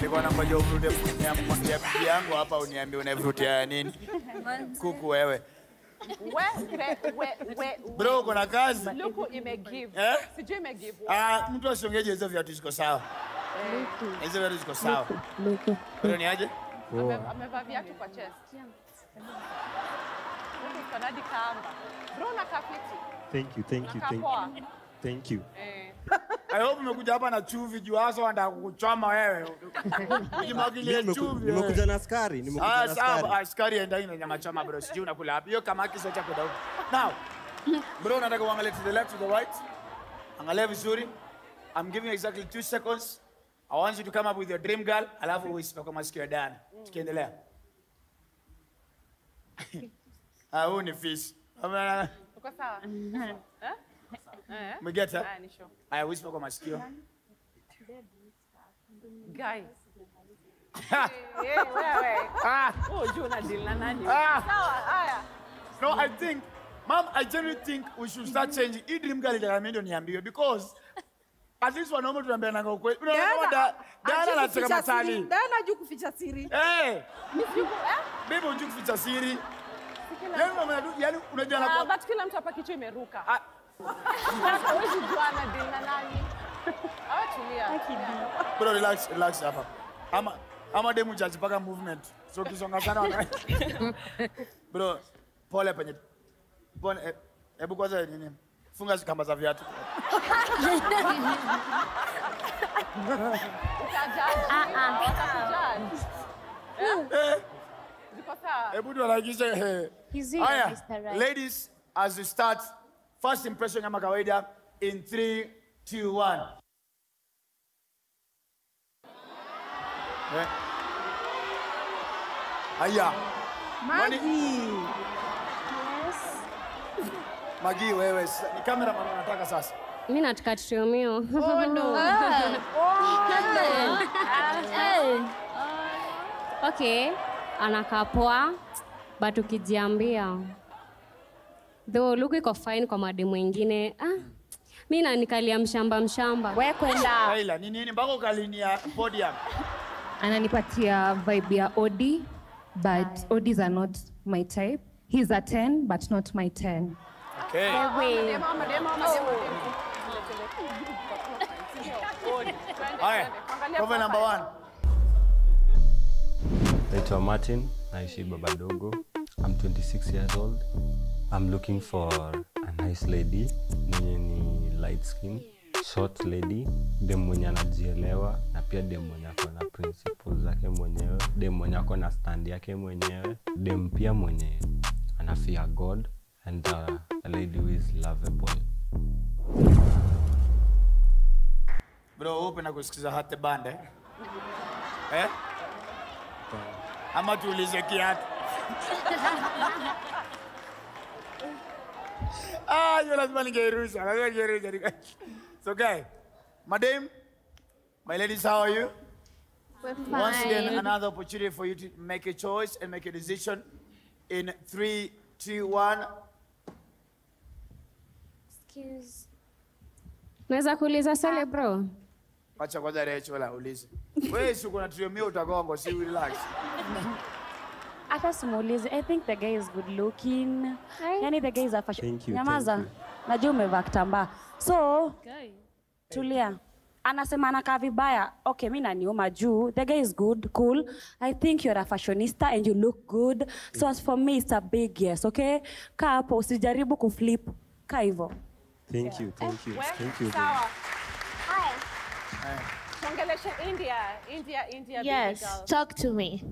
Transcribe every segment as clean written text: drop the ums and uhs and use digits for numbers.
Niko nangoja uvute ya bibi yangu hapa uniambie unavutia nini? Kuku wewe. Bro, uko na kazi? Luku imegive. Sijui imegive. Mtu asiongeje hizo viatu ziko sawa. Hizo viatu ziko sawa. Bro, ni aje? Amevaa viatu kwa chest. Luku kanadi kamba. Bro, na kafiti. Thank you. I hope umekuja hapa na chuvi juu hasa wanataka kukuchoma wewe. Ujimwagilie chuvi. Nimekuja na askari, askari endai na nyama choma bro. Sijui unakula wapi. Hiyo kama kiso cha kuda. Now, bro, nataka uangalie to the left, to the right. Angalia vizuri. I'm giving you exactly 2 seconds. I want you to come up with your dream girl. Alafu uisipe kwa masikio ya Dan. Tukiendelea. Huu ni fish. Uko sawa? Umegeta? Aya, whisper kwa masikio. Guys. Wewe. Juna deal na nani? Sawa, aya. No, I think, Mom, I genuinely think we should start changing. Hii dream girl itakamendo niambiwe because at least wanaume tunaambia nanga ukweli. Unaona Dana anataka matali. Dana hajui kuficha siri. Bibi hujui kuficha siri. Yaani unajua na but kila mtu hapa kichwa imeruka. Hawezi juana deal na nani. Tulia. Bro, relax hapa. Ama demu judge paka movement. So kisonga sana. Bro, pole penye. Pole, hebu kwanza nini? Funga kamba za viatu. Hebu tuanakishe. Ladies, as we start, first impression kama kawaida in 3, 2, 1. Aya. Maggie. Yes. Maggie, wewe ni kamera mama nataka sasa. Mimi nataka tutumio. Oh no. Okay, anakaa poa, but ukijiambia though look iko fine kwa mademu wengine. Mimi nanikalia mshamba. Wewe kwenda. Laila, nini mpaka ukalinia podium? Ananipatia vibe ya Odi, but Odis are not my type. He's a 10, but not my 10. Okay. Cover number 1. Naitwa Martin, naishi Babadogo. I'm 26 years old. I'm looking for a nice lady, mwenye ni light skin, short lady, dem mwenye anajielewa na pia dem mwenye ako na principles zake mwenyewe, dem mwenye ako na stand yake mwenyewe, dem pia mwenye ana fear God, and a lady who is lovable. Bro, open na kusikiza hate bande. Ama tuulize kiatu. Yo lazima ningeirusha. It's okay. Madam, my ladies, how are you? We're fine. Once again, another opportunity for you to make a choice and make a decision in 3, 2, 1. Excuse. Naweza kuuliza swali bro? Acha kwanza Rachel la ulize. Wewe si uko na triomio utagongo, si relax. Hata simuulize. I think the guy is good looking. Yani the guy is a fashion. Thank you. Nyamaza. Najua umevaa kitambaa. So, tulia. Anasema anakaa vibaya. Okay, mimi naniuma juu. The guy is good, cool. I think you're a fashionista and you look good. So as for me, it's a big yes, okay? Kaa hapo, usijaribu kuflip. Kaa hivyo. Thank you. Sawa. Hi. Congolese India. Yes, baby girl. talk to me.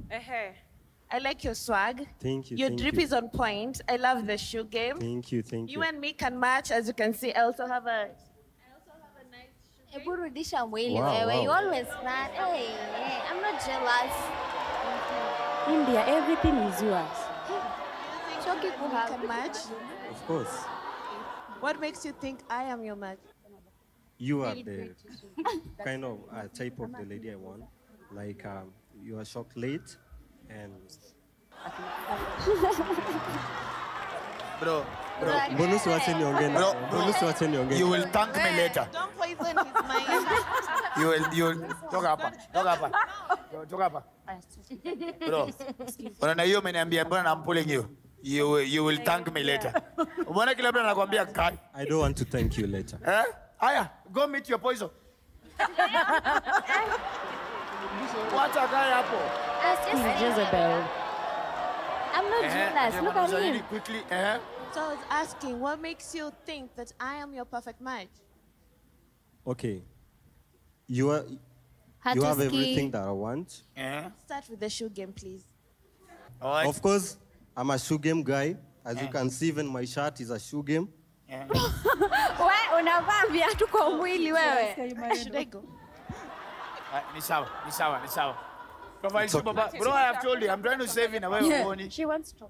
I like your swag. Thank you. Your drip is on point. I love the shoe game. Thank you. You and me can match, as you can see. I also have a nice shoe game. Hebu rudisha mwili Wow, wewe. wow. You always smart. Hey, I'm not jealous. India, everything is yours. Choki We can match. Of course. What makes you think I am your match? You are the kind of type of the lady I want. Like, you are chocolate and... Bro. Bonus wache niongee na. Bonus wache niongee. You will thank me later. Don't poison his mind. You will. Toka hapa. Toka hapa. Bro. Unaona hiyo umeniambia mbona I'm pulling you. You will thank me later. Umeona kila mtu anakuambia kai. I don't want to thank you later. Aya, go meet your poison. Wacha kai hapo. Jezebel. I'm not jealous. Look at him. Quickly, So I was asking, what makes you think that I am your perfect match? Okay. You have everything that I want. Start with the shoe game, please. All right. Of course, I'm a shoe game guy. As you can see, even my shirt is a shoe game. Wewe unavaa viatu kwa mwili wewe. Should I go? Ni sawa. Profile shoe, Baba. Bro, I have told you, I'm trying to save in a way of money. She wants to.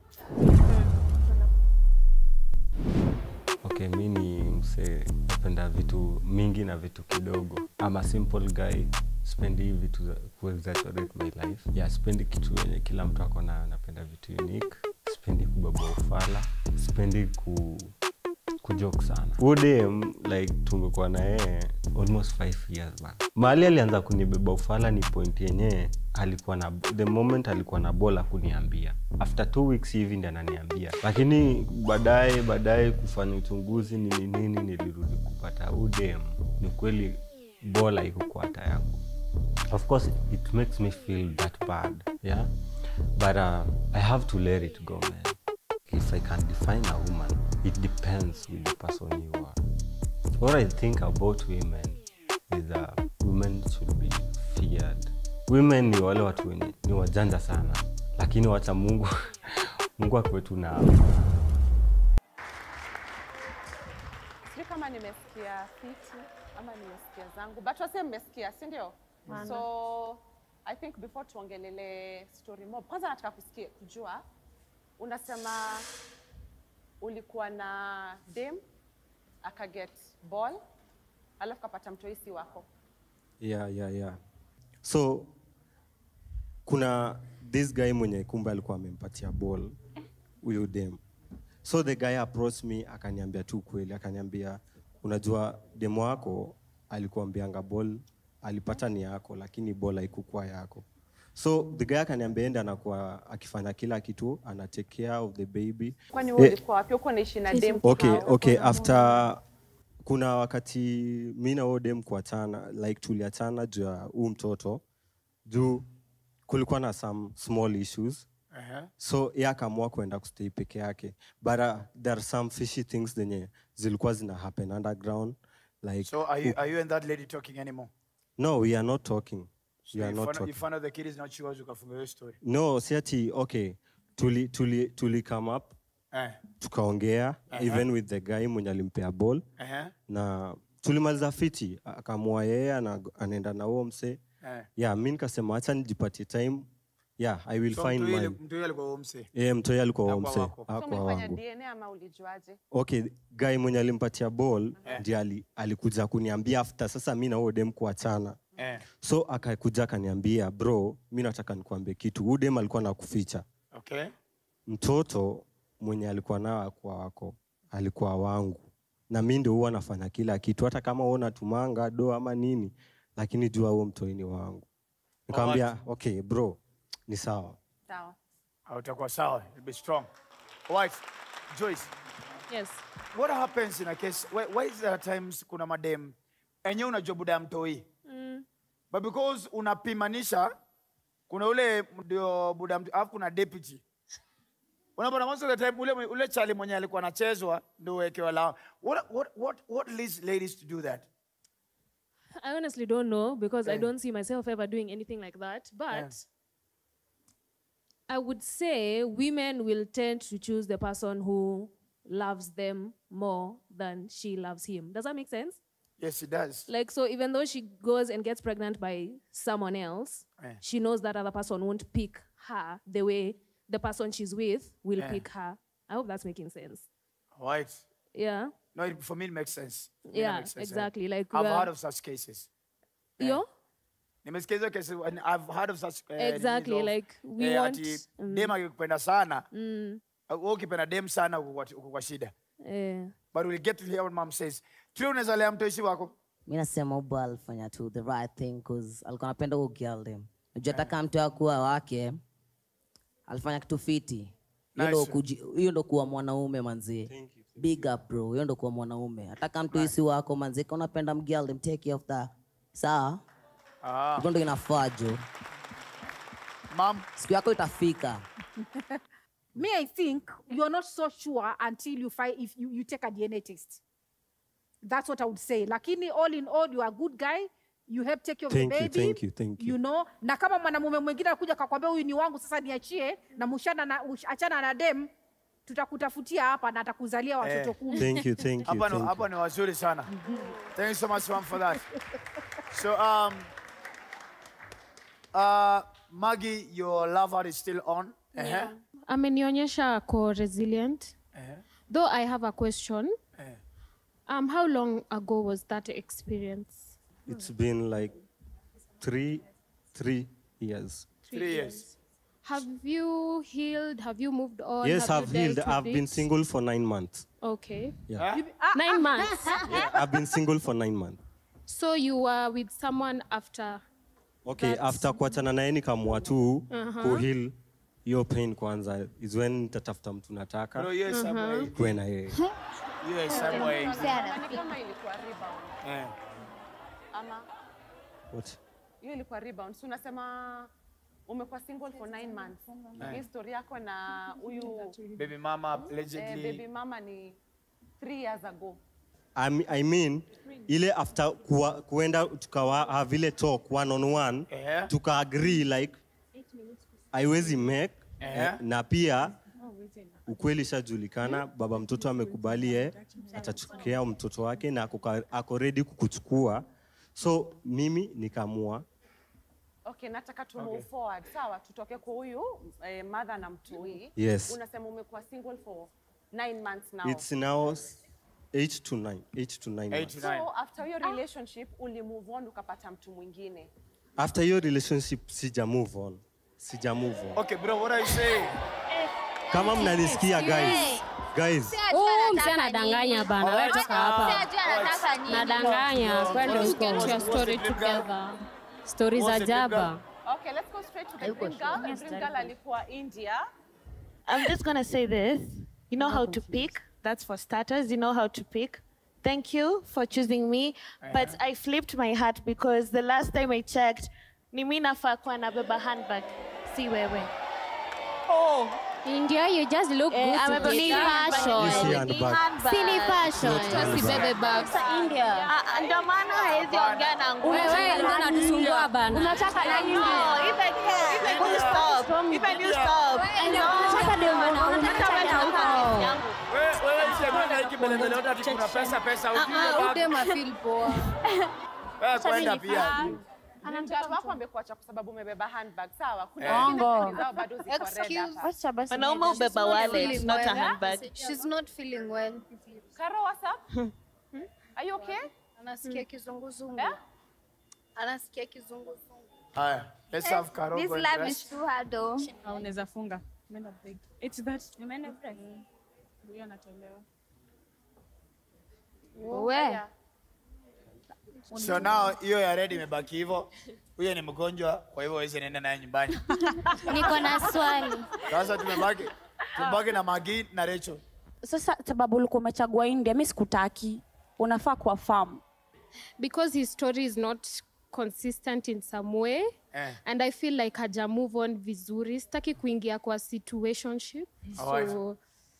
Okay, mi ni mse napenda vitu mingi na vitu kidogo. I'm a simple guy. Spendi vitu za exaggerate my life. Yeah, spendi kitu yenye kila mtu ako nayo. Napenda vitu unique. Spendi kubaba ufala. Spendi kujoke sana. Ude like tumekuwa na yeye almost 5 years man. Mahali alianza kunibeba ufala ni point yenye alikuwa na the moment alikuwa na bola kuniambia. After 2 weeks hivi ndiye ananiambia. Lakini baadaye kufanya uchunguzi nini nilirudi kupata ude ni kweli bola iko kwa hata yangu. Of course it makes me feel that bad, yeah? But I have to let it go, man. If I can define a woman, it depends with the person you are. What I think about women is that women should be feared. Women ni wale watu wenye ni wajanja sana, lakini wacha Mungu akwetu na. Sijui kama nimesikia fiti ama nimesikia zangu, but wase mmesikia, si ndio? So I think before tuongelele story mob, kwanza nataka kujua unasema ulikuwa na dem akaget ball alafu kapata mtoisi wako. Yeah. So kuna this guy mwenye kumbe alikuwa amempatia ball huyo dem. So the guy approached me akaniambia tu kweli, akaniambia unajua demo wako alikuambianga ball alipata ni yako lakini ball haikuwa yako. So the guy akaniambia enda anakuwa akifanya kila kitu, ana take care of the baby. Kwani wewe ulikuwa wapi? Uko naishi na dem? Okay, after kuna wakati mimi na dem kuachana, like tuliachana juu ya huyu mtoto. Juu kulikuwa na some small issues. So yeye akaamua kwenda kustay peke yake. But there are some fishy things zenye zilikuwa zina happen underground. Like, so are you and that lady talking anymore? No, we are not talking. So if one of the kids is not sure, you can forget your story. No, siati, okay. Tuli come up. Tukaongea even with the guy mwenye alimpea ball. Na tulimaliza fiti, akamua yeye anaenda na huo mse. Yeah, mimi nikasema acha nijipatie time. Yeah, I will find my. Mtu alikuwa huo mse. Mtu alikuwa huo mse. Hakuwa wangu. DNA ama ulijuaje? Okay, guy mwenye alimpatia ball ndiye alikuja kuniambia after sasa mimi na huo dem kuachana. So akakuja akaniambia, bro, mimi nataka nikwambie kitu. Huyo dem alikuwa anakuficha. Okay. Mtoto mwenye alikuwa nao kwa wako alikuwa wangu. Na mimi ndio huwa nafanya kila kitu hata kama uona tumanga do ama nini, lakini jua huo mtoi ni wangu. Nikamwambia, okay bro, ni sawa. Sawa. Utakuwa sawa, you'll be strong. Right. Joyce. Yes. What happens in a case why is there times kuna madem enye unajua buda mtoi? But because unapimanisha kuna ule ndio buda mtoi alafu kuna deputy. Unapata most of the time ule chali mwenye alikuwa anachezwa ndio wekewa lao. What leads ladies to do that? I honestly don't know because I don't see myself ever doing anything like that. But I would say women will tend to choose the person who loves them more than she loves him. Does that make sense? Yes, it does. Like, so even though she goes and gets pregnant by someone else, she knows that other person won't pick her the way the person she's with will pick her. I hope that's making sense. Right. Yeah. No, for me it makes sense. Yeah, makes sense, exactly. Like I've heard of such cases. Yo? I've heard of such exactly, like we want dem akipenda sana. Ukipenda dem sana uko kwa shida. But we'll get to hear what mom says. True, unaweza mtoishi wako? Mimi nasema ubo alifanya tu the right thing because alikuwa anapenda huyo girl dem. Unajua taka mtu akuwa wake alifanya kitu fiti. Hiyo ndo kuwa mwanaume manzi. Big up bro. Hiyo ndo kuwa mwanaume. Ataka mtu isi wako manzi. Kama unapenda mgirl, them take care of that. Sawa? Hiyo ndo inafaa jo. Mom, siku yako itafika. Me, I think you're not so sure until you find if you take a DNA test. That's what I would say. Lakini all in all, you are a good guy. You help take care of the baby. Thank you. You know, na kama mwanamume mwingine anakuja akakwambia huyu ni wangu sasa niachie na achana na dem, tutakutafutia hapa na atakuzalia watoto 10. Thank you. Hapa ni wazuri sana. Thank you so much mom for that. So Maggie, your lover is still on. Yeah. Amenionyesha ako resilient. Though I have a question. How long ago was that experience? It's been like 3 years. 3 years. Have you healed? Have you moved on? Yes, Have I've you healed. dealt with I've been it? single for 9 months. Okay. Yeah. 9 months. Yeah, I've been single for 9 months. So you were with someone after? Okay, after kuachana naye nikamua tu kuheal hiyo pain kwanza is when nitatafuta mtu nataka. Bro, yes, kuwe na yeye. Yes, I'm way. Ni kama ilikuwa rebound. Ama What? hiyo ilikuwa rebound. So unasema umekuwa single for 9 months. Hii story yako na huyu baby mama allegedly. Baby mama ni 3 years ago. I mean ile after kuenda tukawa have ile talk one on one tuka agree like haiwezi make na pia ukweli shajulikana, baba mtoto amekubali atachukua mtoto wake na ako ready kukuchukua, so mimi nikamua. Okay, nataka tu move forward. Sawa, tutoke kwa huyu mother na mtoi. Yes. Unasema umekuwa single for 9 months now. It's now 8 to 9 months. So after your relationship uli move on ukapata mtu mwingine. After your relationship sija move on. Okay bro, what are you saying? Kama mnanisikia guys. Msichana anadanganya bana. Wewe toka hapa. Nadanganya. Kwenda ukiachia story together. Stories za jaba. Okay, let's go straight to the Dream Girl. Dream Girl alikuwa India. I'm just going to say this. You know how to pick. That's for starters. You know how to pick. Thank you for choosing me. But I flipped my heart because the last time I checked, ni mimi nafaa kuwa nabeba handbag. Si wewe. Oh. India, you just look good together. Fashion. Silly fashion. Just bebe bags. India. Ndio maana haezi ongea na nguo. Wewe unatusumbua bana. Unataka nani? No, even you stop. Even you stop. Unataka ndio maana unataka yangu. Wewe sema hiki mbele yote ati kuna pesa ujue. Udema feel poa. Wewe kwenda pia. Anamjua wako amekuacha kwa sababu umebeba handbag. Sawa, kuna wengine zao bado ziko red hapa. Wanaume ubeba wallet, not a handbag. She's not feeling well. Karo, what's up? Are you okay? Anasikia kizunguzungu. Anasikia kizunguzungu. Haya, let's have Karo. This love is too hard though. Unaweza funga. Umeenda break. It's that. Umeenda break. Huyo anatolewa. Wewe. So now hiyo ya red imebaki hivyo. Huyo ni mgonjwa, kwa hivyo hawezi nenda naye nyumbani. Niko na swali. Sasa tumebaki na Maggie na Rachel. Sasa sababu ulikuwa umechagua India, mimi sikutaki. Unafaa kwa farm. Because his story is not consistent in some way. And I feel like haja move on vizuri. Sitaki kuingia kwa situationship. So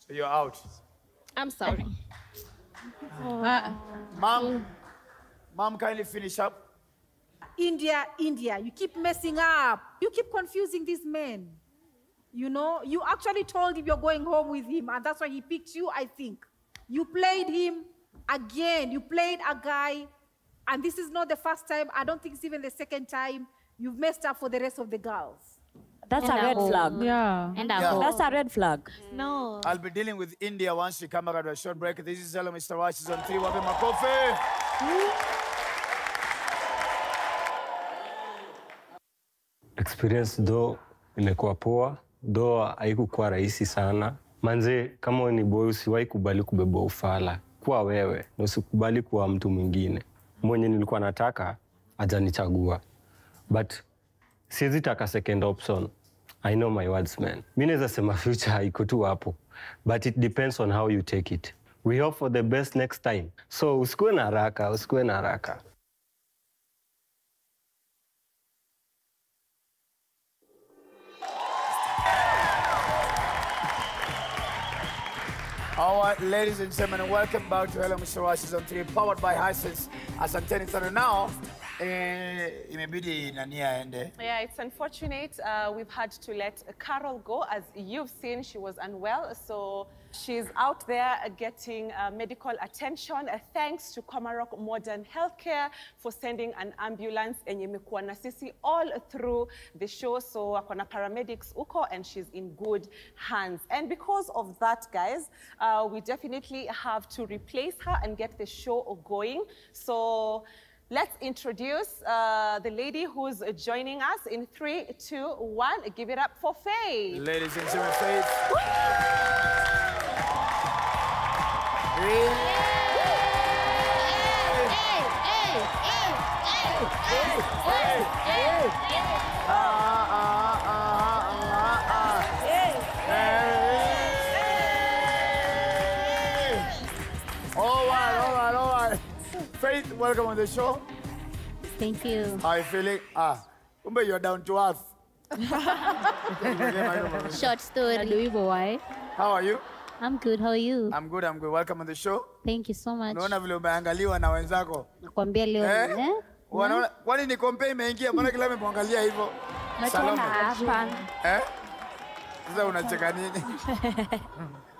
you're out. I'm sorry. Mom, kindly finish up. India, you keep messing up. You keep confusing these men. You know, you actually told him you're going home with him, and that's why he picked you, I think. You played him again. You played a guy, and this is not the first time. I don't think it's even the second time. You've messed up for the rest of the girls. That's a red flag. Yeah. That's a red flag. No. I'll be dealing with India once we come back at a short break. This is Hello Mr. Rice on 3. Wapi makofi. Experience though imekuwa poa, though haikuwa rahisi sana. Manze, kama ni boy usiwahi kubali kubeba ufala. Kuwa wewe, na usikubali kuwa mtu mwingine. Mwenye nilikuwa nataka hajanichagua. But siwezi taka second option. I know my words, man. Mimi naweza sema future iko tu hapo. But it depends on how you take it. We hope for the best next time. So usikuwe na haraka. All right, ladies and gentlemen, welcome back to Hello Mr. Right Season 3, powered by Hisense. Asanteni sana. Now, imebidi nani aende. Yeah, it's unfortunate. We've had to let Carol go. As you've seen, she was unwell. So she's out there getting medical attention. Thanks to Komarok Modern Healthcare for sending an ambulance and imekuwa na sisi all through the show. So akona paramedics uko and she's in good hands. And because of that, guys, we definitely have to replace her and get the show going. So let's introduce the lady who's joining us in 3, 2, 1. Give it up for Faith. Ladies and gentlemen, Faith. All right. Faith, welcome on the show. Thank you. How are you feeling? Umbe, you're down to earth. Short story. How are you? I'm good. How are you? I'm good. Welcome on the show. Thank you so much. Unaona vile umeangaliwa na wenzako? Nakwambia leo. Wanaona kwani ni kompe imeingia mbona kila amemwangalia hivyo? Hapa. Sasa unacheka nini?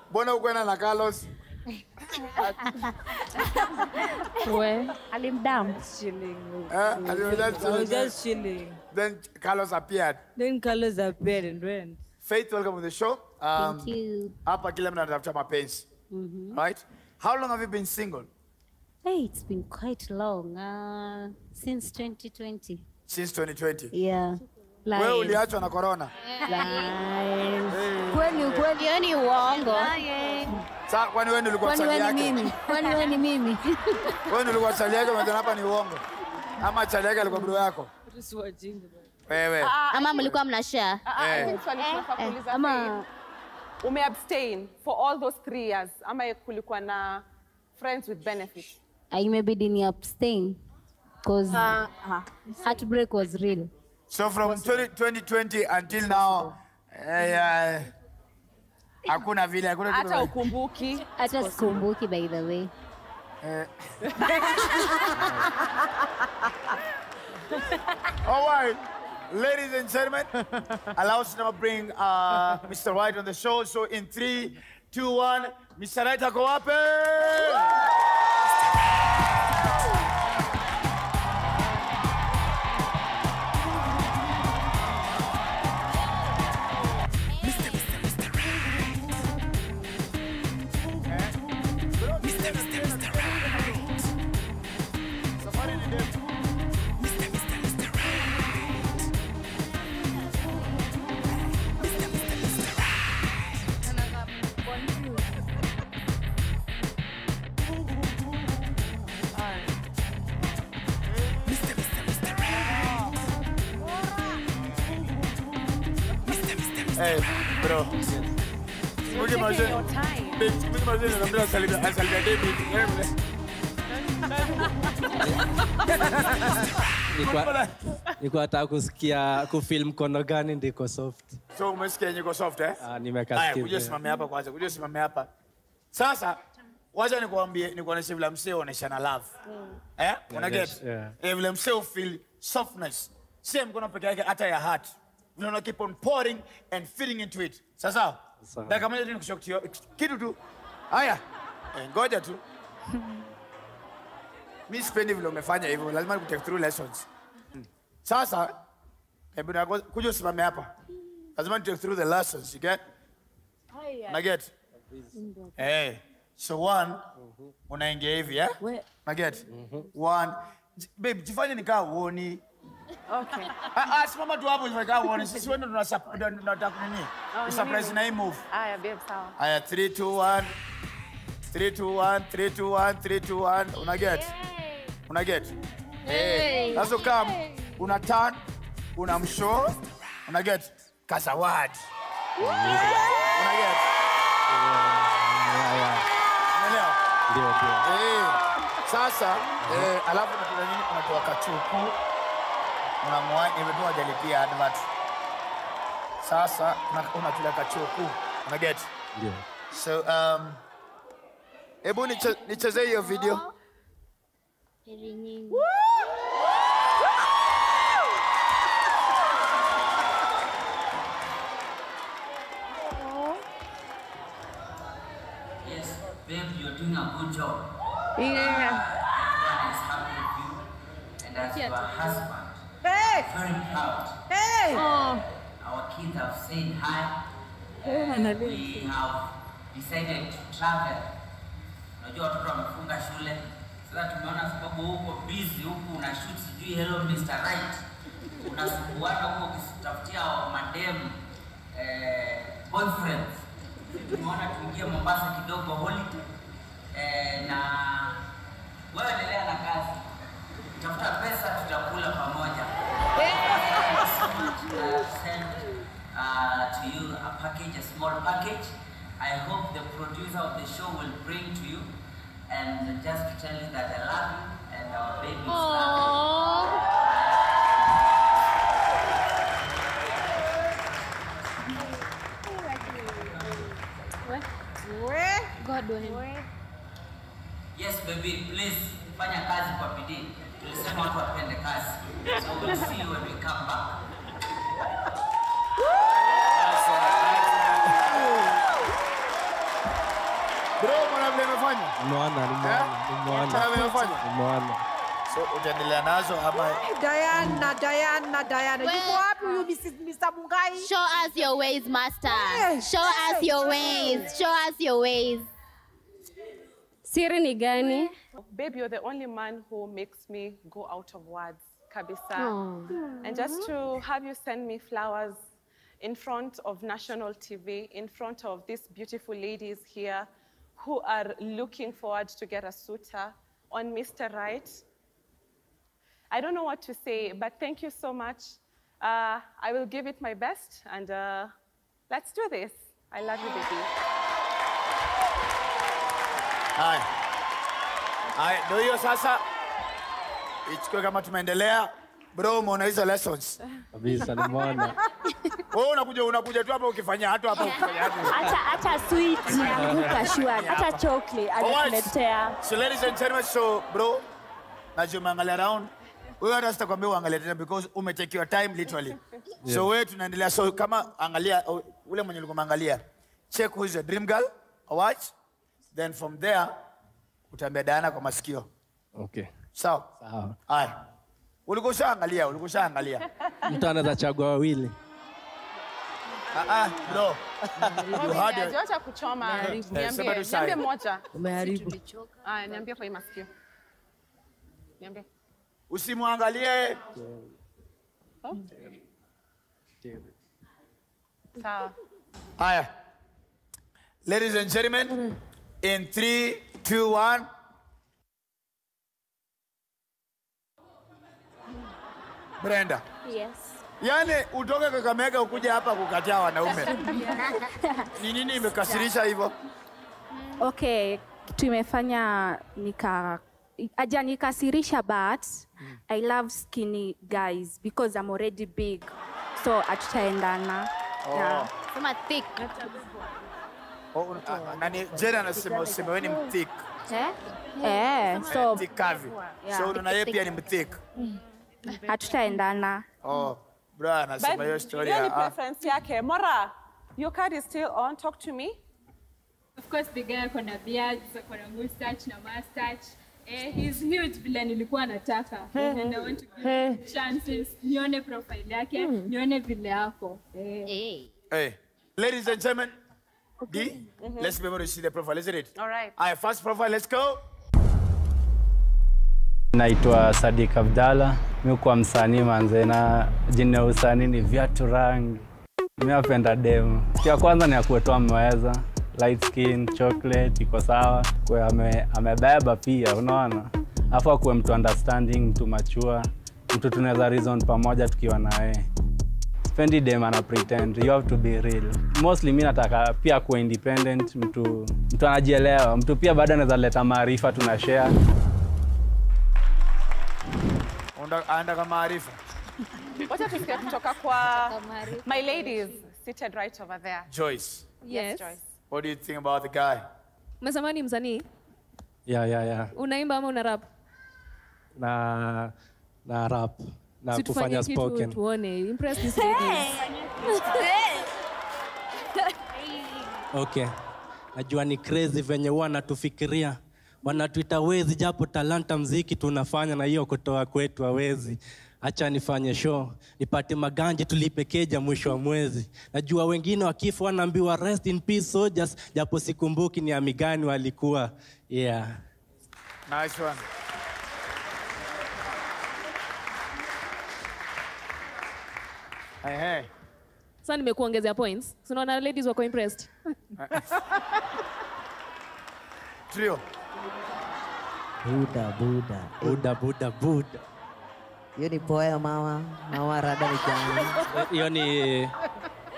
Mbona uko na Carlos? Well, Alimdam. Chilling. I was just chilling. Then Carlos appeared. And went. Faith, welcome to the show. Thank you. Hapa kila mtu anatafuta mapenzi. Right? How long have you been single? Hey, it's been quite long. Since 2020. Since 2020? Yeah. Wewe uliachwa na corona? Kweli ni uongo. Sasa kwani wewe ndio ulikuwa chali yake? Kwani wewe ni mimi? Wewe ndio ulikuwa chali yake umeona hapa ni uongo. Ama chali yake alikuwa bro yako? Wewe. Ama mlikuwa mnashare? Ama umeabstain for all those 3 years. Ama kulikuwa na friends with benefits? Imebidi ni abstain because heartbreak was real. So from 2020 until now, hakuna vile, hakuna kitu. Hata ukumbuki. Hata sikumbuki by the way. All right, ladies and gentlemen, allow us to bring Mr. Right on the show. So in 3, 2, 1, Mr. Right, go up. Hey, bro. You're taking your time. Nilikuwa nataka kusikia kufeel mkono gani ndiko soft. So umesikia niko soft eh? Nimekasikia. Haya, kuja simamia hapa kwanza. Kuja simamia hapa. Sasa wacha nikuambie nikuoneshe vile msee unaonyeshana love. Una get? Vile msee feel softness. Si mkono peke yake hata ya heart. You know, keep on pouring and feeding into it. Sasa, dakika moja tu nikushokia kitu tu. Haya. Ngoja tu. Mimi sipendi vile umefanya hivyo, lazima nikutake through lessons. Sasa, hebu kuja usimame hapa. Lazima nikutake through the lessons, you get? Na get? So 1 unaingia hivi, Na get? 1 babe, jifanye nikaa uoni. Okay. Simama tu hapo hivi uone sisi wewe tunataka nini? Surprise na hii move. Haya babe, sawa. Haya 3 2 1. 3 2 1 3 2 1 3 2 1 una get? Una get? Sasa come una turn unamshow, unaget kasawadi. Unaget? Unaelewa? Ndio. Sasa, alafu kuna nini unatoa kachuku. Unamwani imetoa jalipia advert. Sasa unatula kachuku. Unaget? Ndio. So hebu nichezee hiyo video. Heri nyingi. Yes, babe, you're doing a good job. Yeah. Everyone is happy with you. And as your husband, Hey! very proud. Hey! Our kids have said hi. We have decided to travel. Unajua watoto wamefunga shule. Sasa tumeona sababu huko busy huku una shoot sijui hello Mr. Right. Unasumbuana huko ukitafutia madem boyfriends. Tumeona tuingie Mombasa kidogo holiday. Na wewe endelea na kazi. Tafuta pesa tutakula pamoja. Send to you a package, a small package. I hope the producer of the show will bring to you. And just to tell you that I love you and our baby is loving Godwin. Yes, baby, please fanya kazi kwa bidii. Tulisema watu wapende kazi. So we'll see you when we come back. Bro, mwana vile umefanya? Nimeona. So utaendelea nazo ama Diana. Yuko wapi huyu Mr. Mungai? Show us your ways, master. Show us your ways. Show us your ways. Siri ni gani? Babe, you're the only man who makes me go out of words, kabisa. And just to have you send me flowers in front of national TV, in front of these beautiful ladies here who are looking forward to get a suitor on Mr. Right. I don't know what to say, but thank you so much. I will give it my best, and let's do this. I love you, baby. Hai, ndio hiyo sasa. Ichukue kama tumeendelea. Bro, umeona hizo lessons? Kabisa nimeona. Wewe unakuja tu hapa ukifanya hata ukifanya hata. Acha sweet anguka shwari. Acha chocolate anakuletea. So ladies and gentlemen, so bro, najua umeangalia around. Wewe hata sitakwambia uangalie tena because umetake your time literally. So wewe tunaendelea, so kama angalia ule mwenye ulikuwa umeangalia. Check who is your dream girl, watch. Then from there utaambia Diana kwa masikio. Okay. Sawa? Sawa. Haya. Ulikuwa ushaangalia. Mtu anaweza chagua wawili. Bro. You had it. Acha kuchoma. Niambie moja. Umeharibu. Niambie kwa masikio. Niambie. Usimwangalie. Sawa. Haya. Ladies and gentlemen, in 3, 2, 1. Brenda. Yes. Yaani utoke Kakamega ukuja hapa kukataa wanaume. Ni nini imekasirisha hivyo? Okay, kitu imefanya nikasirisha, but I love skinny guys because I'm already big. So hatutaendana. Yeah. Sema thick. Nani Jera anasema useme wewe ni mthick. So thick kavi. So unaona yeye pia ni mthick. Hatutaendana. Bro, anasema hiyo story. Any preference yake? Mora, your card is still on. Talk to me. Of course, the guy akona beard, akona mustache na mustache. He's huge vile nilikuwa nataka. And I want to give chances. Nione profile yake, nione vile yako. Hey, ladies and gentlemen, D, let's be able to see the profile, isn't it? All right. All right, first profile, let's go. Naitwa Sadiq Abdalla, mimi kwa msanii manze, na jina ya usanii ni Viatu Rangi. Mimi napenda demo. Kia kwanza ni ya kuetoa mweza, light skin, chocolate, iko sawa. Kwa amebeba pia, unaona? Alafu akuwe mtu understanding, mtu mature. mtu tunaweza reason pamoja tukiwa naye. Spendi dem ana pretend, you have to be real. Mostly mimi nataka pia kuwa independent, mtu anajielewa, mtu pia bado anaweza leta maarifa tunashare. Anataka maarifa. Wacha tusikie kutoka kwa my ladies seated right over there. Joyce. Yes, Joyce. What do you think about the guy? Umesema ni msanii? Yeah. Unaimba ama una rap? Na rap. Na Si kufanya tufanye kitu spoken. tuone. Impress these ladies. Okay. Najua ni crazy venye wanatufikiria. Wanatuita wezi japo talanta mziki tunafanya na hiyo kutoa kwetu hawezi. Acha nifanye show, nipate maganji tulipe keja mwisho wa mwezi. Najua wengine wakifu wanaambiwa rest in peace soldiers, japo sikumbuki ni amigani walikuwa. Yeah. Nice one. Hey. Sasa nimekuongezea points. Unaona ladies wako impressed. Trio. Buda. Hiyo ni poa mama. Mama rada ni gani? Hiyo ni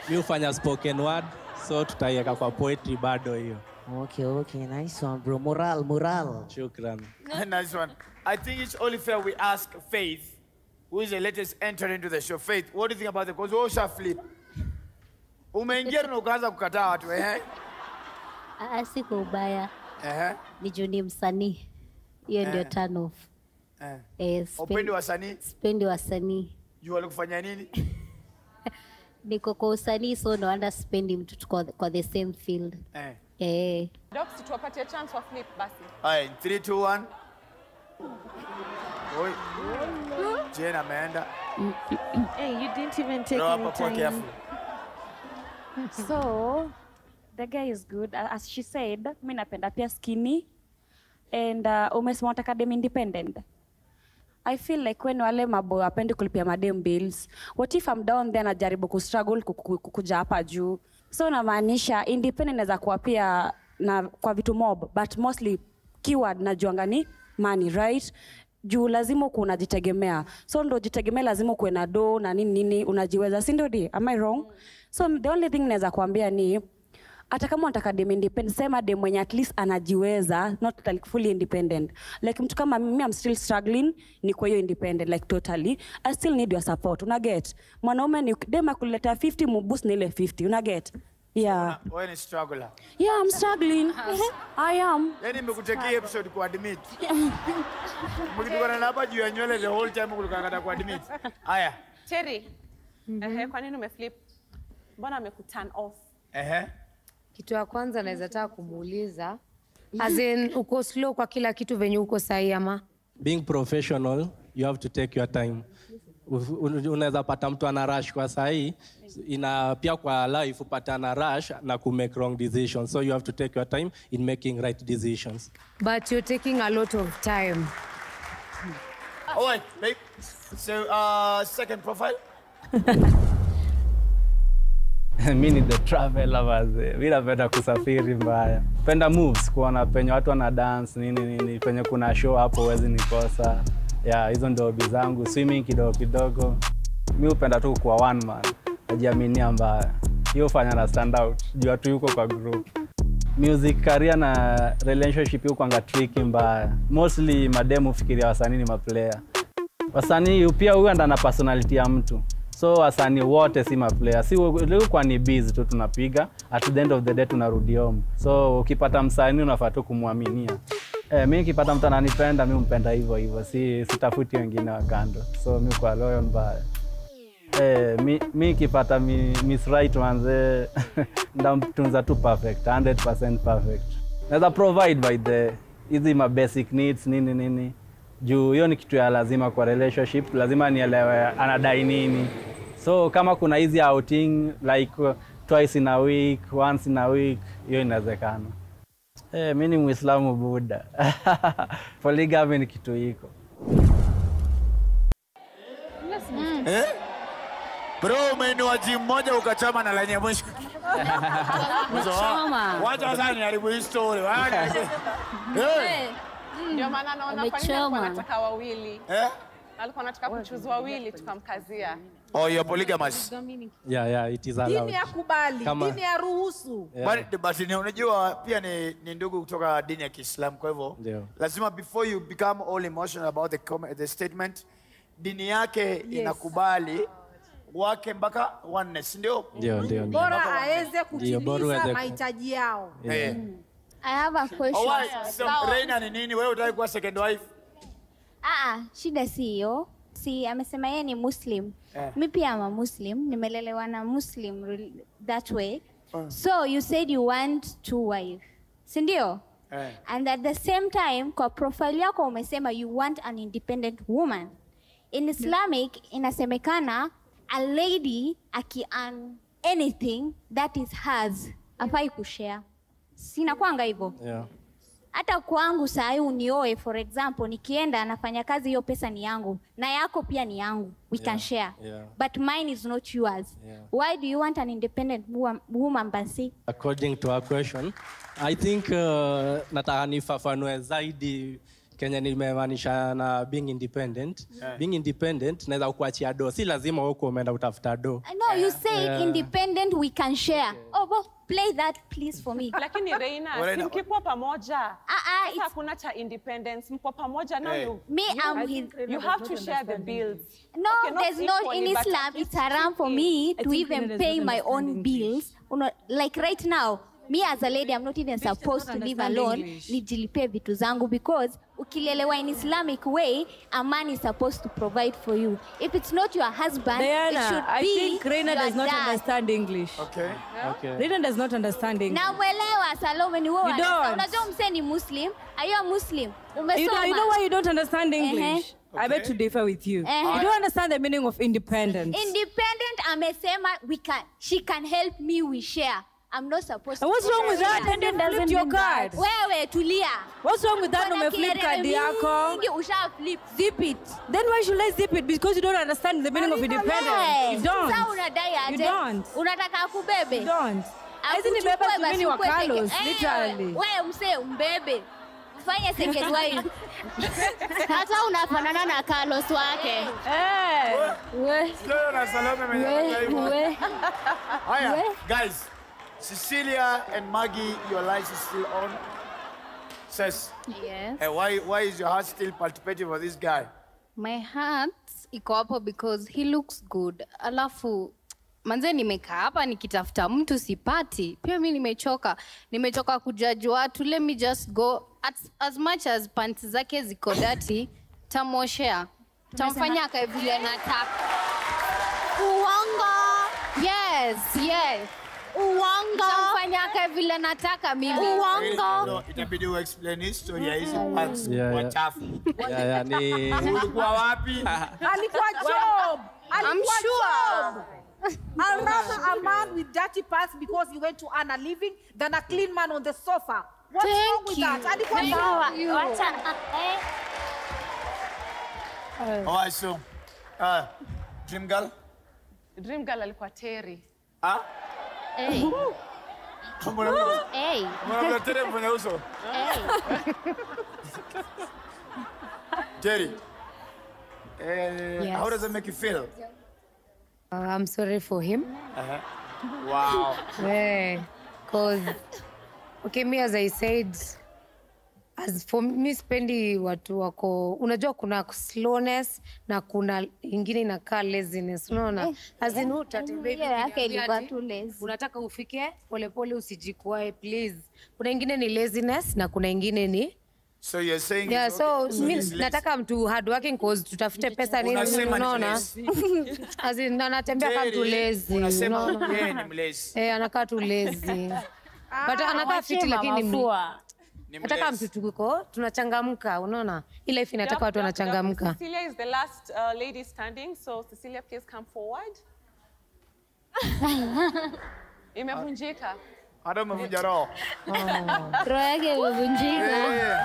mimi hufanya spoken word, so tutaiweka kwa poetry bado hiyo. Okay, nice one bro. Moral. Shukran. Nice one. I think it's only fair we ask Faith, who is the latest entrant into the show. Faith, what do you think about the cause? Osha flip. Umeingia na ukaanza kukataa watu Siko ubaya. Ni juu ni msanii. Hiyo ndio turn off. Upendi wasanii? Sipendi wasanii. Juu walikufanya nini? Niko kwa usanii so no wonder sipendi mtu kwa the same field. Docs, tuwapatie chance wa flip basi. Alright, 3, 2, 1. Oi. Jane ameenda. Hey, you didn't even take Row any up, time. careful. So, the guy is good. As she said, mi napenda pia skinny. And umesema unataka dem independent. I feel like when wale maboy wapendi kulipia madem bills, what if I'm down there najaribu kustruggle kukuja hapa juu. So namaanisha independent inaweza kuwa pia na kwa vitu mob, but mostly keyword najuanga ni money, right? Juu lazima uko unajitegemea. So ndo jitegemea lazima kuwe na do na nini unajiweza, si ndio di? Am I wrong? So the only thing naweza kuambia ni hata kama unataka dem independent, sema dem mwenye at least anajiweza, not like fully independent. Like mtu kama mimi, I'm still struggling, ni kwa hiyo independent, like totally. I still need your support, una get? Mwanaume ni dem akuletea 50, muboost na ile 50, una get? Yeah. Wewe ni struggler. Yeah, I'm struggling. I am. Yaani nimekutekia episode ku admit. Mkidukana na hapa juu ya nywele the whole time kulikana ku admit. Haya. Terry. Kwa nini umeflip? Mbona amekuturn off? Kitu ya kwanza naweza taka kumuuliza, as in uko slow kwa kila kitu venye uko sahi ama? Being professional, you have to take your time. Unaweza pata mtu ana rush kwa sahi, pia kwa life upata ana rush na ku make wrong decisions. So you have to take your time in making right decisions. But you're taking a lot of time. All right, babe. So, second profile. Mimi ni the traveler wazee. Mimi napenda kusafiri mbaya. Penda moves, kuona penye watu wana dance nini penye kuna show hapo huwezi nikosa. Yeah, hizo ndio hobby zangu. Swimming kidogo. Mimi hupenda tu kuwa one man. Najiaminia mbaya. Hiyo fanya na stand out. Juu watu yuko kwa group. Music career na relationship yuko anga tricky mbaya. Mostly mademu fikiria wasanii ni maplayer. Wasanii pia huyu anda na personality ya mtu. So wasanii wote si maplayer. Si kwa ni busy tu tunapiga. At the end of the day tunarudi home. So ukipata msanii unafaa tu kumwaminia. Mimi nikipata mtu ananipenda mimi mpenda hivyo. Sitafuti wengine wa kando. So mimi kwa loyal mbaya. Mimi nikipata Miss Right manze ndamtunza tu perfect, 100% perfect. Naweza provide by the hizi my basic needs nini. Juu hiyo ni kitu ya lazima kwa relationship, lazima nielewe anadai nini. So kama kuna hizi outing like twice in a week, once in a week, hiyo inawezekana. Mimi ni Muislamu Buddha. Polygamy ni kitu hiko. Bro, umeinua gym moja ukachama na lenye mwisho. Wacha sasa niharibu hii story. Ndio maana naona fanya wanataka wawili. Alikuwa anataka kuchuza wawili tukamkazia. Oh, you're polygamous. Yeah, it is allowed. Dini ya kubali, Kama- dini ya ruhusu. But unajua pia ni ndugu kutoka dini ya Kiislamu, kwa hivyo Ndio. lazima before you become all emotional about the statement, dini yake inakubali wake mpaka oneness, ndio? Ndio. Bora aweze Ndio, bora kutimiza uweze- mahitaji yao. Eh. I have a question. Alright, so Reina ni nini? Wewe utaki kuwa second wife? Shida si hiyo. Si amesema yeye ni Muslim. Mi pia am a Muslim. Nimelelewa na Muslim that way. So you said you want two wives. Si ndio? And at the same time, kwa profile yako umesema you want an independent woman. In Islamic, inasemekana a lady aki-earn anything that is hers, afai kushare. Sina kwanga hivyo. Yeah. Hata kwangu saa hii unioe, for example, nikienda nafanya kazi, hiyo pesa ni yangu na yako pia ni yangu, we can share. But mine is not yours. Why do you want an independent woman basi? According to our question, I think nataka nifafanue zaidi Kenya nimemaanisha na being independent. Being independent naweza kukuachia do, si lazima uko umeenda utafuta do. No, you say independent we can share. Oh, well, play that please for me. Lakini Reina, si mkikuwa pamoja. Sasa hakuna cha independence, mko pamoja now you. You have to share the bills. No, Okay, there's no in equally, but Islam. at least It's haram for me to even pay my own bills. Like right now, me as a lady, I'm not even supposed to live alone. Nijilipe vitu zangu because ukilelewa in Islamic way, a man is supposed to provide for you. If it's not your husband, it should Diana, I be think Reina your does not dad. understand English. Okay. Reina does not understand English. Namwelewa Salome, ni wewe. You don't. Unajua mse ni Muslim. Are you a Muslim? You know why you don't understand English? Uh-huh. I beg to differ with you. Uh-huh. You don't understand the meaning of independence. Independent amesema she can help me, we share. I'm not supposed to. And what's wrong with that? Independent You flipped your card. Wewe tulia. What's wrong with that? Kuna Umeflip card kielele yako. mingi, usha flip. Zip it. Then why should I zip it? Because you don't understand the meaning of independence. You don't. Sasa unadai aje? You don't. Unataka akubebe? You don't. Hizi ni beba Akuchukue tumeni wa basi ukue Carlos, peke- literally. Wewe mse umbebe. Fanya second wife. Hata unafanana na Carlos wake. Sio na Salome mwenye hivyo. Haya, guys. Cecilia and Maggie, your lights is still on. Says, Yes. why is your heart still palpitating for this guy? My heart iko hapo because he looks good. Alafu manze nimekaa hapa nikitafuta mtu sipati. Pia mimi nimechoka kujudge watu. Let me just go as much as pants zake ziko dirty, tamoshea. Tamfanya akae vile nataka. Uongo. Yes. Uongo. Tamfanya akae vile nataka mimi. Uongo. No, itabidi explain history ya hizi pants Yeah. wachafu. Ni Ulikuwa wapi? Alikuwa job. Alikuwa sure. job. I'd rather a man with dirty pants because he went to earn a living than a clean man on the sofa. What's wrong with that? Alikuwa job. Alright, so, Dream Girl? Dream Girl alikuwa Terry. Hey. Hey. Mbona Terry mfanya uso? Terry, how does it make you feel? I'm sorry for him. Wow. Because, okay, me as I said, as for me spendi watu wako, unajua kuna slowness na kuna ingine inakaa laziness, unaona? As in utatembea yake ilikuwa tu lazy. unataka ufike polepole usijikwae, please. Kuna ingine ni laziness na kuna ingine ni So you're saying yeah, it's so okay. mi he's lazy. nataka mtu hard working cause tutafute pesa nini, Unasema ni unaona? lazy. As in anatembea kama mtu lazy. Unasema unaona? yeye ni mlazy. Anakaa tu lazy. But anakaa fiti lakini nataka mtu tuko tunachangamka, unaona? Ile life inataka watu wanachangamka. Cecilia is the last lady standing, so Cecilia, please come forward. Imevunjika. Hata umevunja roho. Roho yake imevunjika.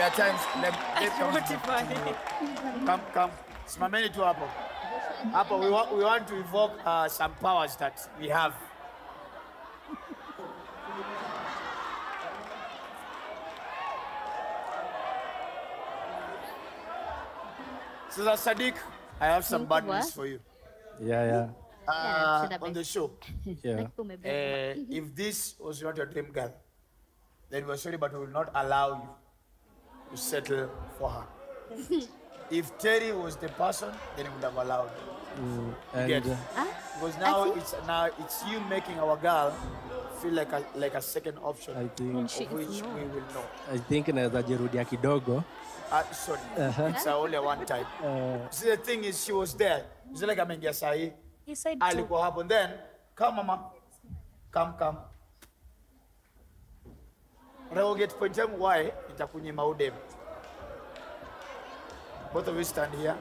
There are times come. Simameni tu hapo. Hapo we want to evoke some powers that we have. So Sadiq, I have some bad news for you. Yeah. On the show. Yeah. If this was not your dream girl, then we're sorry, but we will not allow you to settle for her. If Terry was the person, then we would have allowed you. And Get it? Because now it's you making our girl feel like a second option, I think. of which we will know. I think naweza jirudia kidogo. Sorry, it's only one time. See, the thing is, she was there. It's like I'm in Yasai. He said Alikuwa hapo. And then, come mama, come. Now get point them why itakunyima udem. Both of you stand here.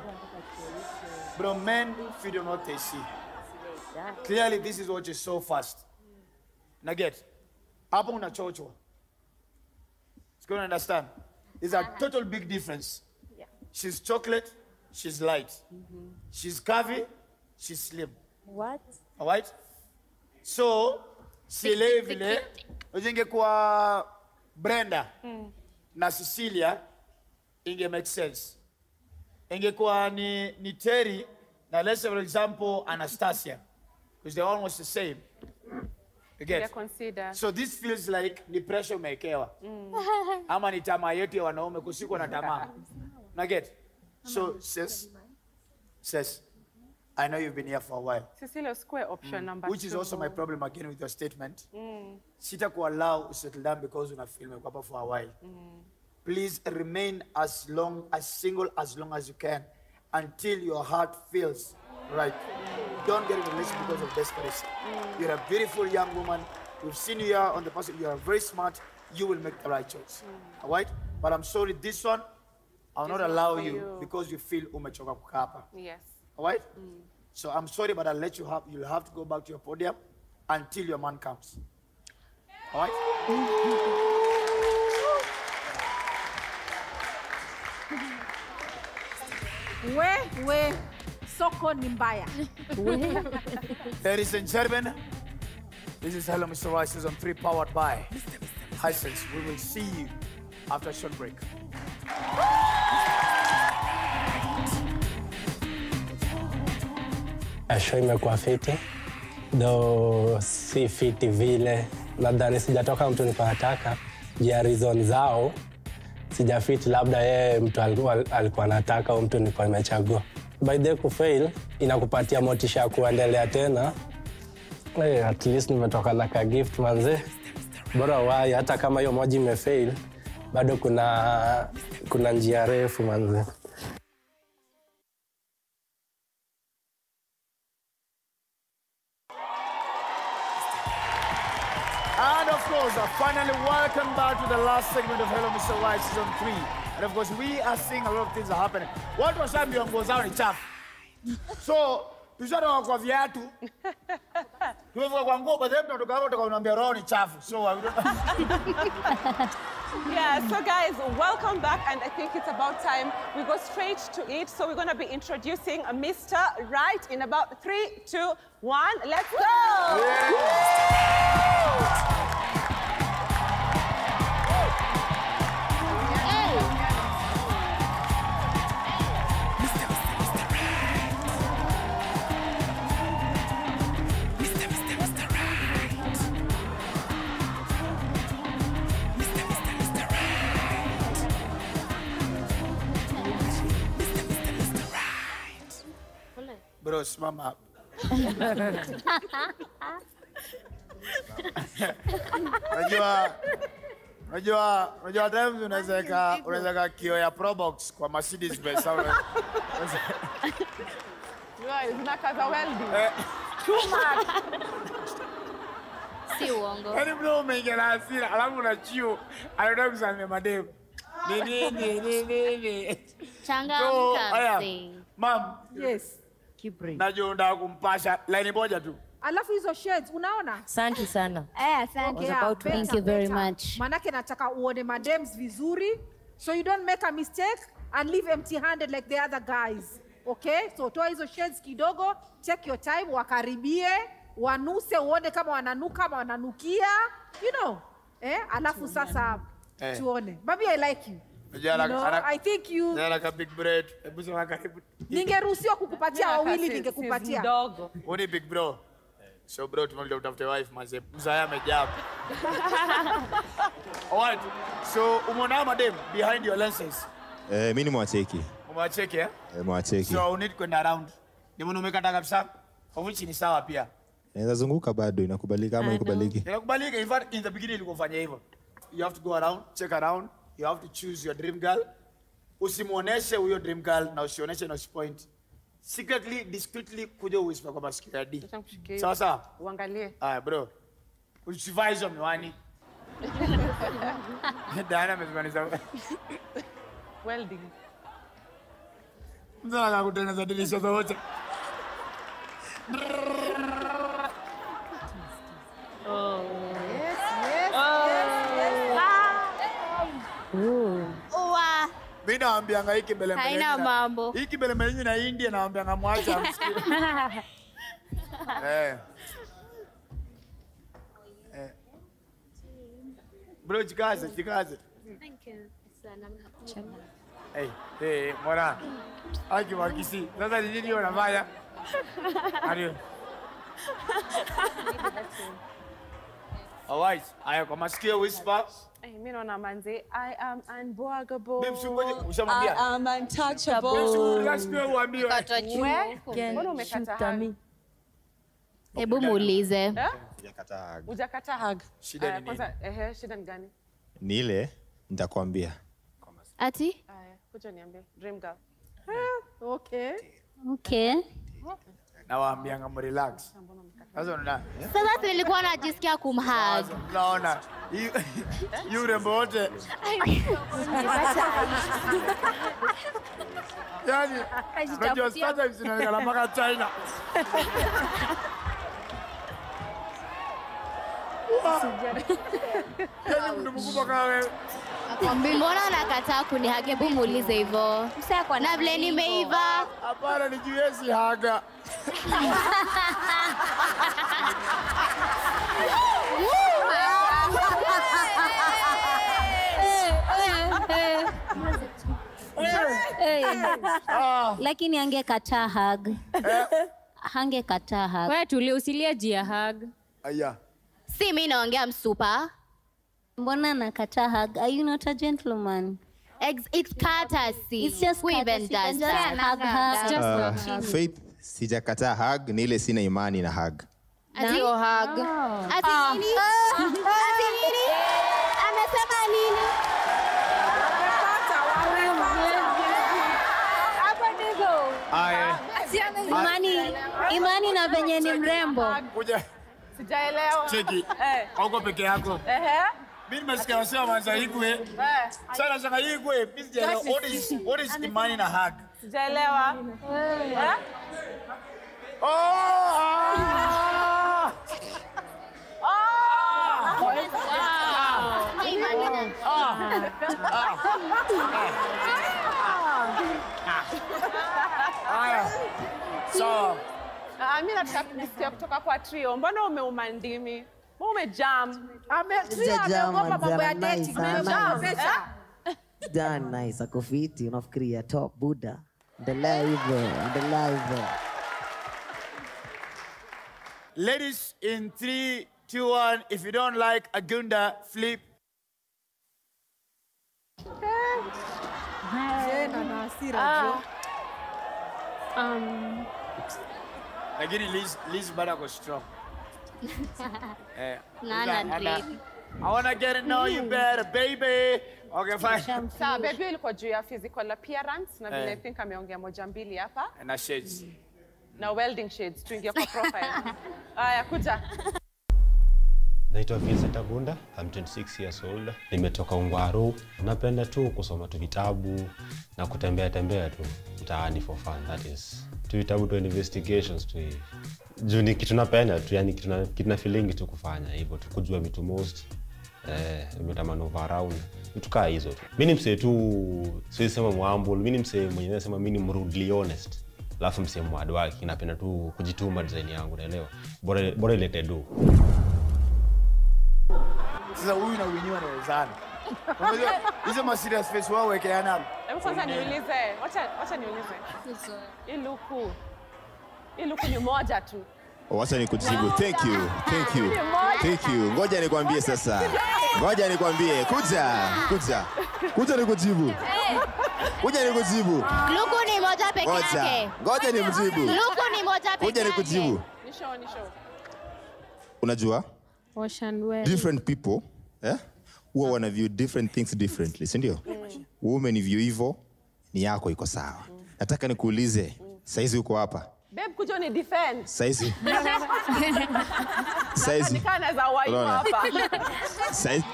Bro, men feed on what they see. Clearly, this is what you saw first. Now get, hapo unachochwa. It's going to understand. There's a total big difference. Yeah. She's chocolate, she's light. She's curvy, she's slim. What? All right? So, sielewi vile, ujenge kwa Brenda na Cecilia, inge make sense. Ingekuwa ni Terry na let's say for example Anastasia, because they're almost the same. You get? Consider. So this feels like ni pressure umewekewa. Ama ni tamaa yetu ya wanaume kusikwa na tamaa. Na get? So says, I know you've been here for a while. Cecilia Square option number 2. Which is also my problem again with your statement. Sitakuallow to settle down because una feel umekuwa for a while. Please remain as single as long as you can until your heart feels right. Don't get in a relationship because of desperation. You're a beautiful young woman. We've seen you here on the person. You are very smart. You will make the right choice. All right? But I'm sorry, this one, I'll not allow you because you feel umechoka kukaa hapa. Yes. All right? So I'm sorry, but I'll let you have, you'll have to go back to your podium until your man comes. All right? We, soko ni mbaya. Ladies and gentlemen, this is Hello Mr. Rice Season 3 powered by Hisense. We will see you after a short break. Show imekuwa fiti, though si fiti vile. Nadhani sijatoka mtu nilikuwa nataka, ya reason zao sijafiti, labda yeye mtu alikuwa anataka au mtu nilikuwa nimechagua. By the kufail inakupatia motisha ya kuendelea tena. At least nimetoka na ka gift manze. Bora wai hata kama hiyo moja imefail, bado kuna njia refu manze. And of course, finally welcome back to the last segment of Hello Mr. Right Season 3. And of course, we are seeing a lot of things are happening. What was happening on nguo zao ni chafu. So, tushatoka kwa viatu. Tumefika kwa nguo, but then tunatoka hapo tukaambia roho ni chafu. So, Yeah, so guys, welcome back, and I think it's about time we go straight to it. So we're going to be introducing Mr. Right in about 3, 2, 1. Let's go! Bro, simama hapa. Unajua times unaweza kio ya Probox kwa Mercedes Benz. Zinakaza welding. Too much. Si uongo. Yaani bro umeingia na hasira, alafu unachio, anataka kusamehe madem. Ni. Changamka mzee. Mom. Yes. Najua unataka kumpasha line moja tu. Alafu hizo shades unaona? Asante sana. Asante. Thank you very much. Manake nataka uone madems vizuri So you don't make a mistake and leave empty-handed like the other guys. Okay? So toa hizo shades kidogo, check your time, wakaribie, wanuse uone kama wananuka kama wananukia, you know. Alafu sasa tuone. Baby, I like you. I think you like a big bread. Ningeruhusiwa kukupatia wawili ningekupatia. Mdogo. What big bro? So bro, tumekuja utafute wife manze. Mzaya amejaa. Alright. So umeona madam behind your lenses. Mimi ni mwacheki. Mwacheki mwacheki. So need kwenda around. Ni mbona umekata kabisa? Kwa which ni sawa pia. Naweza zunguka bado inakubalika ama ikubaliki? Inakubalika. In fact in the beginning ilikufanya hivyo. You have to go around, check around. You have to choose your dream girl. Usimuoneshe huyo dream girl na usionyeshe no point. Secretly, discreetly kuja uwhisper kwa masikio ya D. Sawa sawa? Uangalie. Bro. Usivaa hizo miwani. Dana amezimaniza. Welding. Mzee anakutengeneza dirisha zote. Mimi naambianga hiki mbele mbele. Haina mambo. Hiki mbele mbele na India naambianga mwacha msikie. Bro, jikaze. Thank you. Mora. Aki wakisi. Sasa ni nini unafanya? Adio. Alright, aya kwa masikio whisper. Mimi naona manze, I am unbogable. Ushamwambia? I am untouchable. Relax pia uambiwe. Mbona umekata hug? Hebu muulize. Hujakata hug. Shida ni kwanza, shida ni gani? Ni ile nitakwambia. Ati? Kuja niambie. Dream girl. Okay. Nawaambianga mrelax. Sasa unaona? Sasa nilikuwa najisikia kumhug. Unaona? Yule mbote. Yaani, unajua sometimes inaonekana mpaka China. Yaani mtu mkubwa kama wewe. Mbona unakataa kunihug? Hebu muulize hivyo. Na vile nimeiva. Hapana, nijiwezi haga. Lakini angekataa hug. Hangekataa hug. Wewe tulia, usilie jia hug. Aya. Si mimi naongea msupa. Mbona nakataa hug? Are you not a gentleman? It's courtesy. It's just who even does that? Hug. Faith, sijakataa hug, ni ile sina imani na hug. Ati hug. Ati nini? Ati nini? Amesema nini? Imani na venye ni mrembo. Kuja. Sijaelewa. Cheki. Hauko peke yako. Mimi nimesikia wasema manza igwe. Sana sanga igwe. Mimi sijaelewa what is imani na hug. Sijaelewa. So, mimi nataka kusikia kutoka kwa Trio. Mbona umeuma ndimi? Mbona umejam? Trio ameogopa mambo ya dating. Dan nice, ako fiti, unafikiria top Buddha. The live. Ladies, in 3, 2, 1, if you don't like Agunda, flip. Lakini Liz bado ako strong. I wanna get to know you better, baby. Okay, fine. Sawa, baby ilikuwa juu ya physical appearance na vile I think ameongea moja mbili hapa. Na shades. Na welding shades tuingie kwa profile. Aya, kuja. Naitwa Vincent Agunda, I'm 26 years old. Nimetoka Ungwaru. Napenda tu kusoma tu vitabu na kutembea tu mtaani for fun, that is. Tu vitabu tu investigations tu. Juu ni kitu napenda tu, yani kitu na feeling tu kufanya hivyo tu kujua vitu most. Nimeta maneuver around. Tukaa hizo tu. Mimi ni msee tu siwezi sema humble, mimi ni msee mwenye nasema mimi ni brutally honest. Alafu msee mwadwaki napenda tu kujituma design yangu naelewa. Bora ilete do. Sasa huyu na winyiwa nawezana. Unajua hizo ma serious face wao wekeana. Hebu kwanza niulize. Wacha niulize. Hii luku ni moja tu. Wacha nikujibu. Thank you. Ngoja nikwambie sasa. Ngoja nikwambie. Kuja nikujibu. Kuja nikujibu. Luku ni moja peke yake. Ngoja nimjibu. Luku ni moja peke yake. Kuja nikujibu. Ni show. Unajua? Wash and wear. Different people, huwa wana view different things differently, si ndio? Women view hivyo ni yako iko sawa. Nataka nikuulize, saizi uko hapa? Babe, kuja ni defend. Saizi. Nikana za wai hapa. Saizi.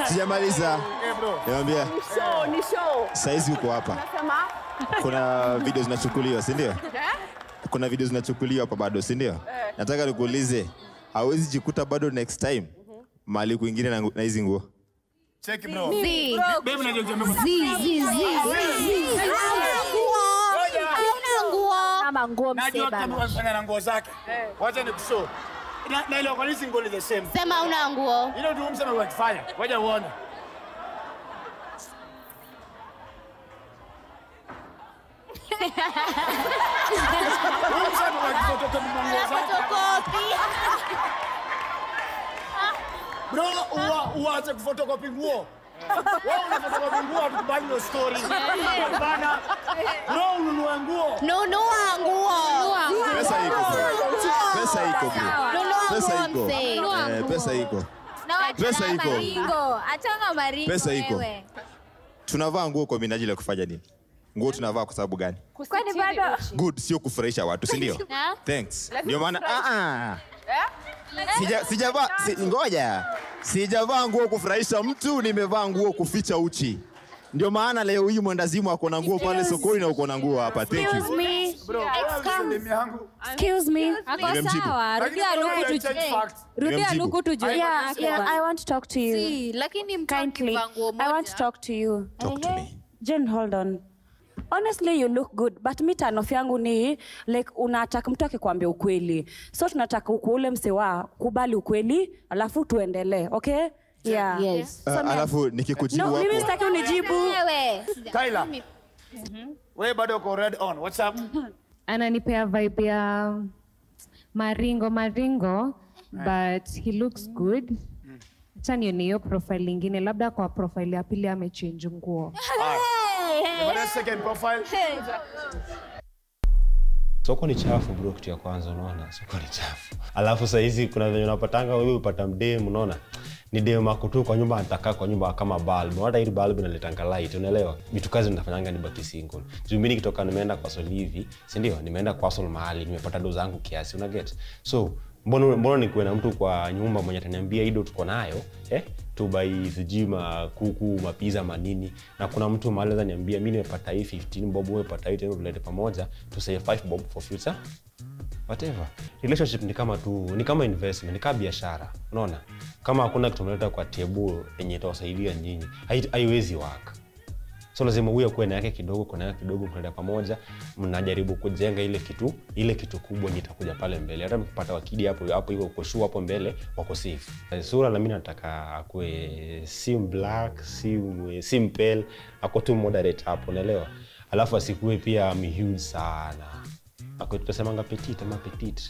Sijamaliza. Niambia. Ni show. Saizi uko hapa. Nasema kuna video zinachukuliwa, si ndio? Kuna video zinachukuliwa hapa bado, si ndio? Nataka nikuulize, hawezi jikuta bado next time mahali kwingine na hizi nguo? Check bro. Babe unajua jambo. Kama nguo mseba. Najua kama na nguo zake. Wacha nikushow. Na ile kwa nini nguo ni the same? Sema una nguo. Ile ndio umsema unafanya. Wacha uone. Bro, uache kufotokopi nguo. Wewe unafotokopi nguo hatukubali hiyo story. Bana. Bro, ununua nguo. Nunua nguo. Pesa iko. Achana maringo. Pesa iko. Tunavaa nguo kwa minajili ya kufanya nini? Nguo tunavaa kwa sababu gani? Kwani bado Good, sio kufurahisha watu, si ndio? Thanks. Ndio maana sijavaa nguo kufurahisha mtu, nimevaa nguo kuficha uchi. Ndio maana leo hii mwendazimu ako na nguo pale sokoni na uko na nguo hapa. Thank you. Excuse me. Ako sawa. Rudia luku tujue. Yeah, I want to talk to you. Si, lakini kindly. I want to talk to you. Talk to me. Jen, hold on. Honestly, you look good, but mi turn-off yangu ni like unataka mtu akikwambia ukweli. So tunataka ule msewa kubali ukweli, alafu tuendelee, okay? Yeah. Yes. Alafu nikikujibu hapo. No, mimi sitaki unijibu. Tyler. Wewe bado uko red on. What's up? Ananipea vibe ya maringo, but he looks good. Acha nione hiyo profile lingine, labda kwa profile ya pili amechange nguo. Second profile. Soko ni chafu bro, kitu ya kwanza unaona, soko ni chafu. Alafu saa hizi kuna venye unapatanga wewe upata mdem unaona. Ni dem ako tu kwa nyumba anataka kwa nyumba kama bulb. Hata ile bulb inaletanga light, unaelewa? Vitu kazi ninafanyanga ni baki single. Mimi nikitoka nimeenda kwa Solivi, si ndio? Nimeenda kwa Sol mahali, nimepata doza zangu kiasi, una get. So, mbona nikuwe na mtu kwa nyumba mwenye ataniambia hii ndo tuko nayo, tu buy sijima kuku, mapiza, manini, na kuna mtu mahali ananiambia mimi nimepata hii 15 bob, wewe pata hii, tulete pamoja, to save 5 bob for future. Whatever. Relationship ni kama investment, ni kama biashara. Unaona? Kama hakuna kitu mnaleta kwa table yenye itawasaidia nyinyi, haiwezi work. So lazima uwe kwa na yake kidogo, kwa na yake kidogo, mnaenda pamoja, mnajaribu kujenga ile kitu kubwa yenye itakuja pale mbele. Hata mkipata wakidi hapo hiyo uko sure hapo mbele wako safe. Sura na mimi nataka akue sim black, sim pale, ako tu moderate hapo, unaelewa? Alafu asikue pia huge sana. Ako tutasemanga petite ama petite,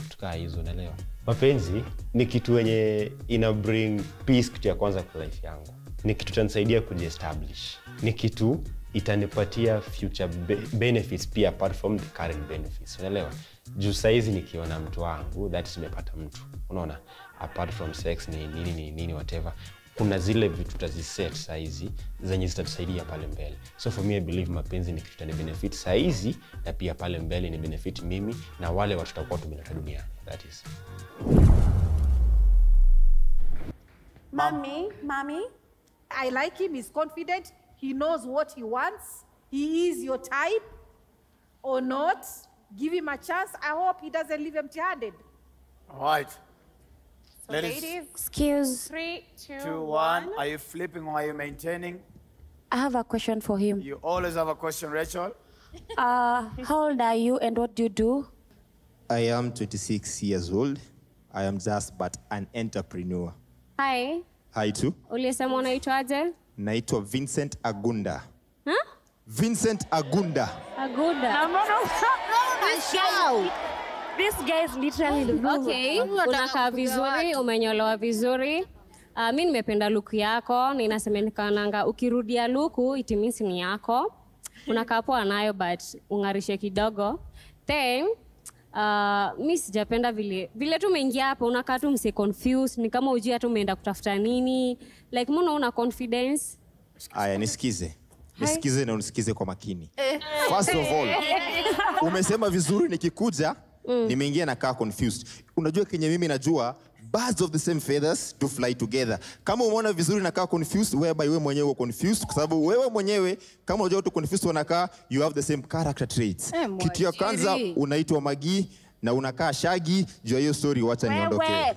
tukaa hizo, unaelewa? Mapenzi ni kitu yenye ina bring peace kitu ya kwanza kwa life yangu. Ni kitu tanisaidia kujiestablish. Ni kitu itanipatia future benefits pia apart from the current benefits. Unaelewa? Juu saizi nikiona mtu wangu, that is nimepata mtu. Unaona? Apart from sex ni nini whatever. Kuna zile vitu tutaziset saizi zenye zitatusaidia pale mbele. So for me I believe mapenzi ni kitu tani benefit saizi na pia pale mbele ni benefit mimi na wale watu tutakuwa tumeleta duniani. That is. Mommy, I like him. He's confident. He knows what he wants. He is your type or not. Give him a chance. I hope he doesn't leave empty-handed. All right. So Ladies. ladies, Excuse. 3, 2, 2, 1. Are you flipping or are you maintaining? I have a question for him. You always have a question, Rachel. How old are you and what do you do? I am 26 years old. I am just but an entrepreneur. Hi, Hi too. ulisema unaitwaje? Naitwa Vincent Agunda. Huh? Vincent Agunda. Aguda. This guy is literally the Okay, unakaa vizuri, umenyolewa vizuri. Mi nimependa luku yako, ninasemekananga ukirudia luku it means ni yako. Unakaa poa nayo but ungarishe kidogo. Then mi sijapenda vile tu umeingia hapa unakaa tu mse confused, ni kama ujui hata umeenda kutafuta nini. Like mbona una confidence? Aya, nisikize. Nisikize na unisikize kwa makini. First of all, umesema vizuri nikikuja, nimeingia na kaa confused. Unajua kenye mimi najua, birds of the same feathers do fly together. Kama umeona vizuri na kaa confused, whereby wewe mwenyewe uko confused, kwa sababu wewe mwenyewe kama unajua tu confused wanakaa, you have the same character traits. Kitu ya kwanza unaitwa Magi na unakaa Shaggy, jua hiyo story wacha niondoke.